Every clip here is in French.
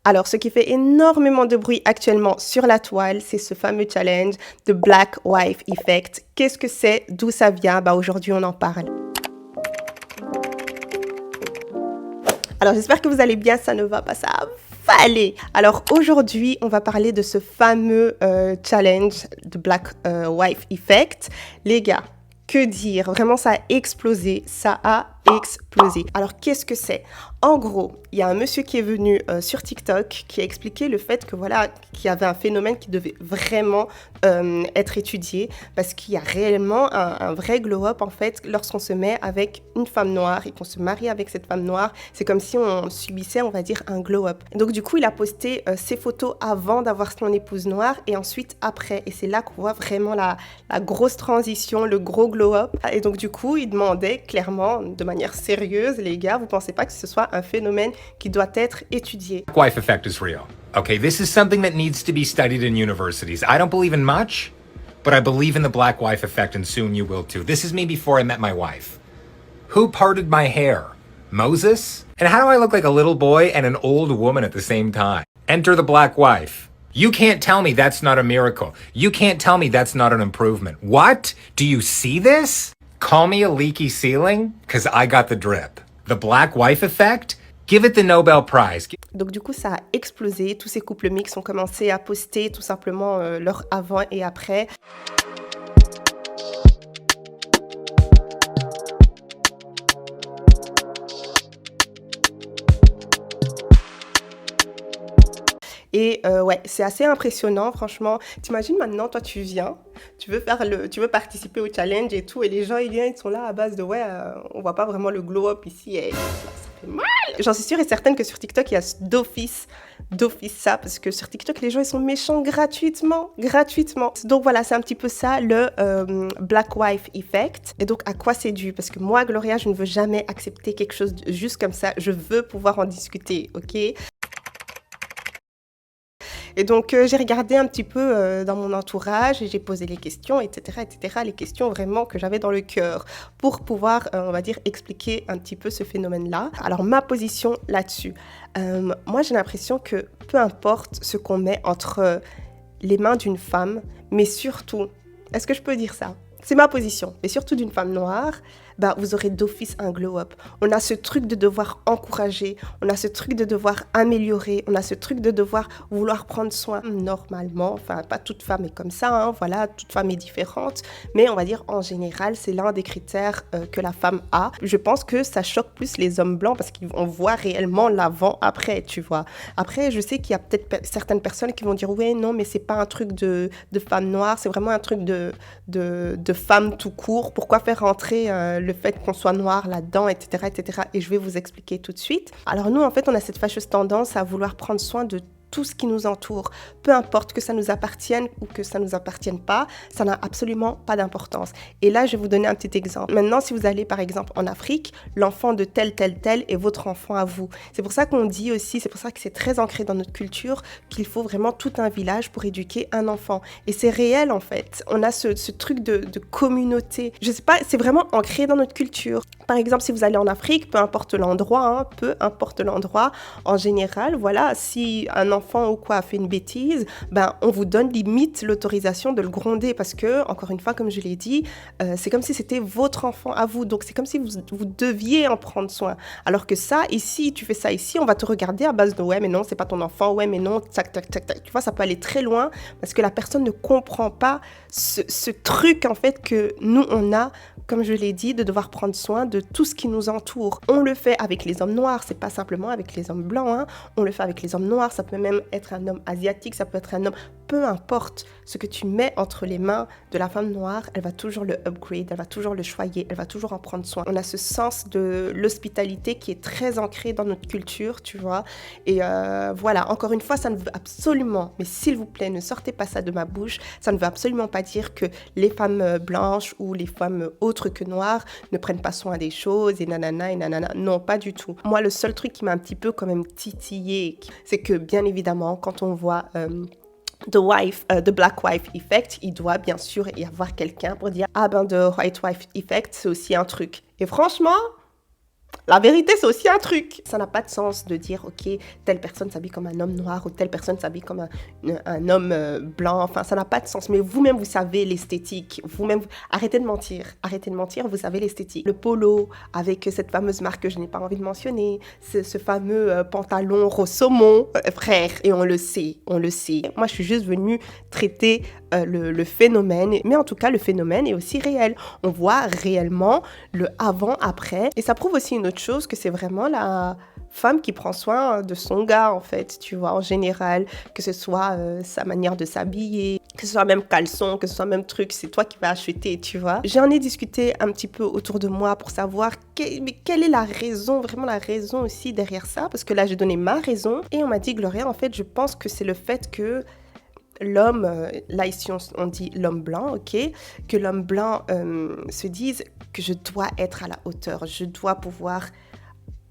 Alors, ce qui fait énormément de bruit actuellement sur la toile, c'est ce fameux challenge de Black Wife Effect. Qu'est-ce que c'est? D'où ça vient? Aujourd'hui, on en parle. Alors, j'espère que vous allez bien, ça ne va pas, ça va aller. Alors, aujourd'hui, on va parler de ce fameux challenge de Black Wife Effect. Les gars, que dire? Vraiment, ça a explosé, ça a explosé. Alors, qu'est-ce que c'est? En gros, il y a un monsieur qui est venu sur TikTok qui a expliqué le fait que voilà, qu'il y avait un phénomène qui devait vraiment être étudié parce qu'il y a réellement un vrai glow-up en fait lorsqu'on se met avec une femme noire et qu'on se marie avec cette femme noire. C'est comme si on subissait, on va dire, un glow-up. Donc du coup, il a posté ses photos avant d'avoir son épouse noire et ensuite après. Et c'est là qu'on voit vraiment la grosse transition, le gros glow-up. Et donc du coup, il demandait clairement, de manière sérieuse, les gars, vous pensez pas que ce soit un phénomène qui doit être étudié? Black wife effect is real. Okay, this is something that needs to be studied in universities. I don't believe in much, but I believe in the black wife effect, and soon you will too. This is me before I met my wife. Who parted my hair? Moses? And how do I look like a little boy and an old woman at the same time? Enter the black wife. You can't tell me that's not a miracle. You can't tell me that's not an improvement. What? Do you see this? Call me a leaky ceiling? Because I got the drip. The black wife effect? Give it the Nobel Prize. Donc du coup, ça a explosé. Tous ces couples mixtes ont commencé à poster tout simplement leur avant et après. Et ouais, c'est assez impressionnant, franchement. T'imagines maintenant, toi, tu viens, tu veux participer au challenge et tout, et les gens, ils sont là à base de ouais, on voit pas vraiment le glow-up ici, et ça fait mal. J'en suis sûre et certaine que sur TikTok, il y a d'office ça, parce que sur TikTok, les gens, ils sont méchants gratuitement. Donc voilà, c'est un petit peu ça, le Black Wife Effect. Et donc, à quoi c'est dû? Parce que moi, Gloria, je ne veux jamais accepter quelque chose juste comme ça. Je veux pouvoir en discuter, ok? Et donc, j'ai regardé un petit peu dans mon entourage et j'ai posé les questions, etc., les questions vraiment que j'avais dans le cœur pour pouvoir, on va dire, expliquer un petit peu ce phénomène-là. Alors, ma position là-dessus. Moi, j'ai l'impression que peu importe ce qu'on met entre les mains d'une femme, mais surtout, est-ce que je peux dire ça? C'est ma position, mais surtout d'une femme noire, bah, vous aurez d'office un glow-up. On a ce truc de devoir encourager, on a ce truc de devoir améliorer, on a ce truc de devoir vouloir prendre soin normalement. Enfin, pas toute femme est comme ça, hein, voilà, toute femme est différente, mais on va dire en général, c'est l'un des critères que la femme a. Je pense que ça choque plus les hommes blancs parce qu'on voit réellement l'avant-après, tu vois. Après, je sais qu'il y a peut-être certaines personnes qui vont dire « Ouais, non, mais c'est pas un truc de femme noire, c'est vraiment un truc de femme tout court. Pourquoi faire rentrer le fait qu'on soit noir là-dedans, etc. » Et je vais vous expliquer tout de suite. Alors nous, en fait, on a cette fâcheuse tendance à vouloir prendre soin de tout ce qui nous entoure. Peu importe que ça nous appartienne ou que ça nous appartienne pas, ça n'a absolument pas d'importance. Et là, je vais vous donner un petit exemple. Maintenant, si vous allez par exemple en Afrique, l'enfant de tel est votre enfant à vous. C'est pour ça qu'on dit aussi, c'est pour ça que c'est très ancré dans notre culture qu'il faut vraiment tout un village pour éduquer un enfant. Et c'est réel en fait. On a ce truc de communauté. Je sais pas, c'est vraiment ancré dans notre culture. Par exemple, si vous allez en Afrique, peu importe l'endroit, en général, voilà, si un enfant ou quoi a fait une bêtise, ben on vous donne limite l'autorisation de le gronder parce que, encore une fois, comme je l'ai dit, c'est comme si c'était votre enfant à vous. Donc c'est comme si vous deviez en prendre soin. Alors que ça, ici, tu fais ça ici, on va te regarder à base de ouais, mais non, c'est pas ton enfant, ouais, mais non, tac. Tu vois, ça peut aller très loin parce que la personne ne comprend pas ce truc en fait que nous on a, comme je l'ai dit, de devoir prendre soin de tout ce qui nous entoure. On le fait avec les hommes noirs, c'est pas simplement avec les hommes blancs, hein. On le fait avec les hommes noirs, ça peut même être un homme asiatique, ça peut être un homme, peu importe ce que tu mets entre les mains de la femme noire, elle va toujours le upgrade, elle va toujours le choyer, elle va toujours en prendre soin. On a ce sens de l'hospitalité qui est très ancré dans notre culture, tu vois. Et voilà, encore une fois, ça ne veut absolument, mais s'il vous plaît, ne sortez pas ça de ma bouche, ça ne veut absolument pas dire que les femmes blanches ou les femmes autres que noires ne prennent pas soin des choses et nanana. Non, pas du tout. Moi, le seul truc qui m'a un petit peu quand même titillé, c'est que bien évidemment, quand on voit The Black Wife Effect, il doit bien sûr y avoir quelqu'un pour dire « Ah ben, The White Wife Effect, c'est aussi un truc. » Et franchement, La vérité, c'est aussi un truc. Ça n'a pas de sens de dire, ok, telle personne s'habille comme un homme noir ou telle personne s'habille comme un homme blanc. Enfin, ça n'a pas de sens. Mais vous-même, vous savez l'esthétique. Vous-même, arrêtez de mentir. Arrêtez de mentir, vous savez l'esthétique. Le polo avec cette fameuse marque que je n'ai pas envie de mentionner. Ce fameux pantalon rose saumon, frère. Et on le sait, on le sait. Moi, je suis juste venue traiter le phénomène. Mais en tout cas, le phénomène est aussi réel. On voit réellement le avant-après. Et ça prouve aussi une autre chose, que c'est vraiment la femme qui prend soin de son gars, en fait, tu vois, en général, que ce soit sa manière de s'habiller, que ce soit même caleçon, que ce soit même truc, c'est toi qui vas acheter, tu vois. J'en ai discuté un petit peu autour de moi pour savoir mais quelle est la raison, vraiment la raison aussi derrière ça, parce que là, j'ai donné ma raison, et on m'a dit, Gloria, en fait, je pense que c'est le fait que l'homme, là ici on dit l'homme blanc, ok, que l'homme blanc se dise que je dois être à la hauteur, je dois pouvoir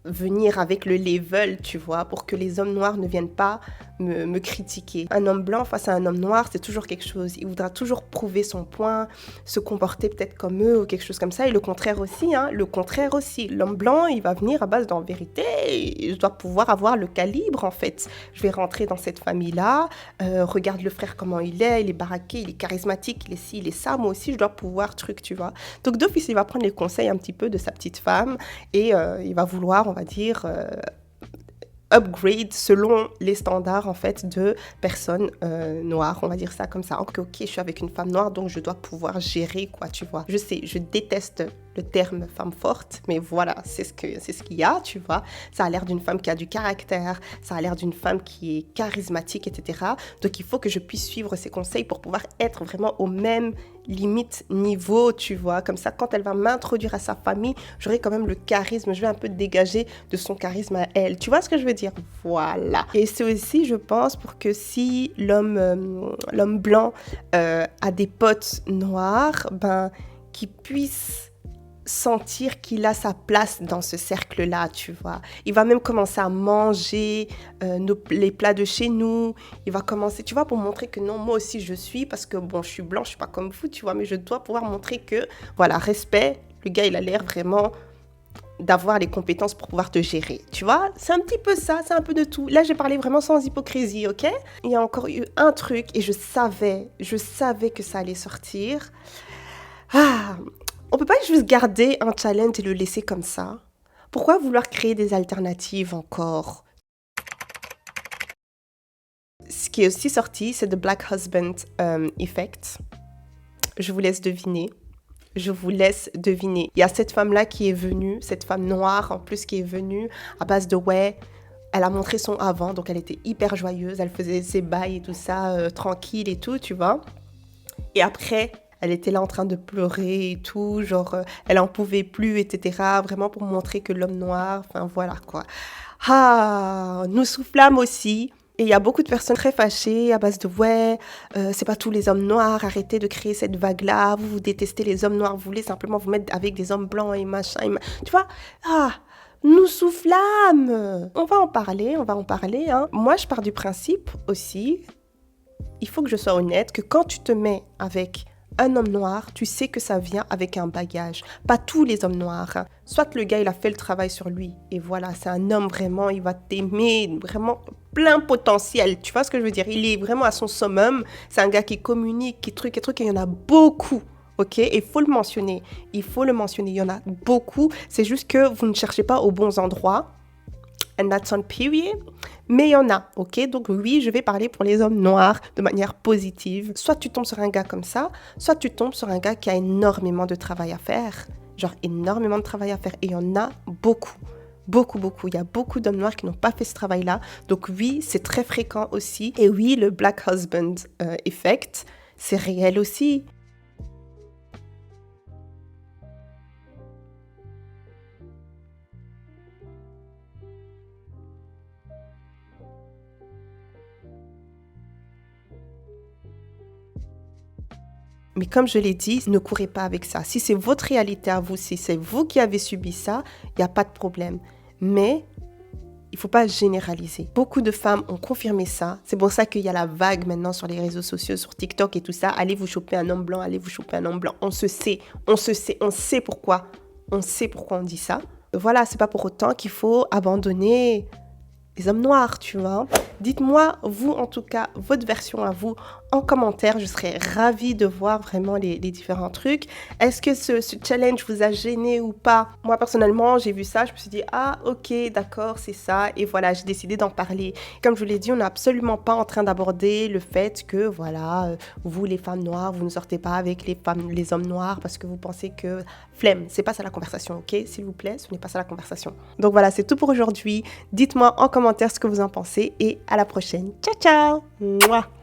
venir avec le level, tu vois, pour que les hommes noirs ne viennent pas me critiquer. Un homme blanc face à un homme noir, c'est toujours quelque chose. Il voudra toujours prouver son point, se comporter peut-être comme eux ou quelque chose comme ça. Et le contraire aussi, hein, le contraire aussi. L'homme blanc, il va venir à base d'en vérité. Je dois pouvoir avoir le calibre, en fait. Je vais rentrer dans cette famille-là. Regarde le frère comment il est baraqué, il est charismatique, il est ci, il est ça. Moi aussi, je dois pouvoir truc, tu vois. Donc d'office, il va prendre les conseils un petit peu de sa petite femme et il va vouloir, on va dire, upgrade selon les standards en fait de personnes noires, on va dire ça comme ça. Ok, je suis avec une femme noire, donc je dois pouvoir gérer, quoi, tu vois. Je sais, je déteste le terme femme forte, mais voilà, c'est ce qu'il y a, tu vois. Ça a l'air d'une femme qui a du caractère, ça a l'air d'une femme qui est charismatique, etc. Donc il faut que je puisse suivre ses conseils pour pouvoir être vraiment au même limite niveau, tu vois. Comme ça, quand elle va m'introduire à sa famille, j'aurai quand même le charisme, je vais un peu dégager de son charisme à elle. Tu vois ce que je veux dire? Voilà. Et c'est aussi, je pense, pour que si l'homme blanc a des potes noirs, ben, qu'il puisse sentir qu'il a sa place dans ce cercle-là, tu vois. Il va même commencer à manger les plats de chez nous. Il va commencer, tu vois, pour montrer que non, moi aussi je suis, parce que bon, je suis blanc, je suis pas comme vous, tu vois, mais je dois pouvoir montrer que, voilà, respect, le gars, il a l'air vraiment d'avoir les compétences pour pouvoir te gérer, tu vois. C'est un petit peu ça, c'est un peu de tout. Là, j'ai parlé vraiment sans hypocrisie, ok? Il y a encore eu un truc, et je savais que ça allait sortir. On peut pas juste garder un challenge et le laisser comme ça. Pourquoi vouloir créer des alternatives encore? Ce qui est aussi sorti, c'est The Black Husband Effect. Je vous laisse deviner. Il y a cette femme-là qui est venue, cette femme noire en plus qui est venue à base de ouais. Elle a montré son avant, donc elle était hyper joyeuse. Elle faisait ses bails et tout ça, tranquille et tout, tu vois. Et après, elle était là en train de pleurer et tout, genre, elle en pouvait plus, etc. Vraiment pour montrer que l'homme noir, enfin voilà quoi. Nous soufflâmes aussi. Et il y a beaucoup de personnes très fâchées à base de ouais, c'est pas tous les hommes noirs, arrêtez de créer cette vague-là, vous détestez les hommes noirs, vous voulez simplement vous mettre avec des hommes blancs et machin. Tu vois, nous soufflâmes. On va en parler, hein. Moi, je pars du principe aussi, il faut que je sois honnête, que quand tu te mets avec un homme noir, tu sais que ça vient avec un bagage. Pas tous les hommes noirs, hein. Soit le gars, il a fait le travail sur lui. Et voilà, c'est un homme vraiment, il va t'aimer, vraiment plein potentiel. Tu vois ce que je veux dire? Il est vraiment à son summum. C'est un gars qui communique, qui truc, et il y en a beaucoup. Ok? Et il faut le mentionner. Il y en a beaucoup. C'est juste que vous ne cherchez pas aux bons endroits. And that's on period. Mais il y en a, ok? Donc oui, je vais parler pour les hommes noirs de manière positive. Soit tu tombes sur un gars comme ça, soit tu tombes sur un gars qui a énormément de travail à faire. Genre énormément de travail à faire. Et il y en a beaucoup. Beaucoup. Il y a beaucoup d'hommes noirs qui n'ont pas fait ce travail-là. Donc oui, c'est très fréquent aussi. Et oui, le Black Husband Effect, c'est réel aussi. Mais comme je l'ai dit, ne courez pas avec ça. Si c'est votre réalité à vous, si c'est vous qui avez subi ça, il n'y a pas de problème. Mais il ne faut pas généraliser. Beaucoup de femmes ont confirmé ça. C'est pour ça qu'il y a la vague maintenant sur les réseaux sociaux, sur TikTok et tout ça. Allez vous choper un homme blanc, On sait pourquoi. On sait pourquoi on dit ça. voilà, c'est pas pour autant qu'il faut abandonner les hommes noirs, tu vois. Dites-moi, vous, en tout cas, votre version à vous en commentaire. Je serais ravie de voir vraiment les différents trucs. Est-ce que ce challenge vous a gêné ou pas? Moi, personnellement, j'ai vu ça, je me suis dit, ah, ok, d'accord, c'est ça. Et voilà, j'ai décidé d'en parler. Comme je vous l'ai dit, on n'est absolument pas en train d'aborder le fait que, voilà, vous, les femmes noires, vous ne sortez pas avec les hommes noirs parce que vous pensez que... Flemme, c'est pas ça la conversation, ok? S'il vous plaît, ce n'est pas ça la conversation. Donc voilà, c'est tout pour aujourd'hui. Dites-moi en commentaire ce que vous en pensez et à la prochaine. Ciao, ciao! Mouah.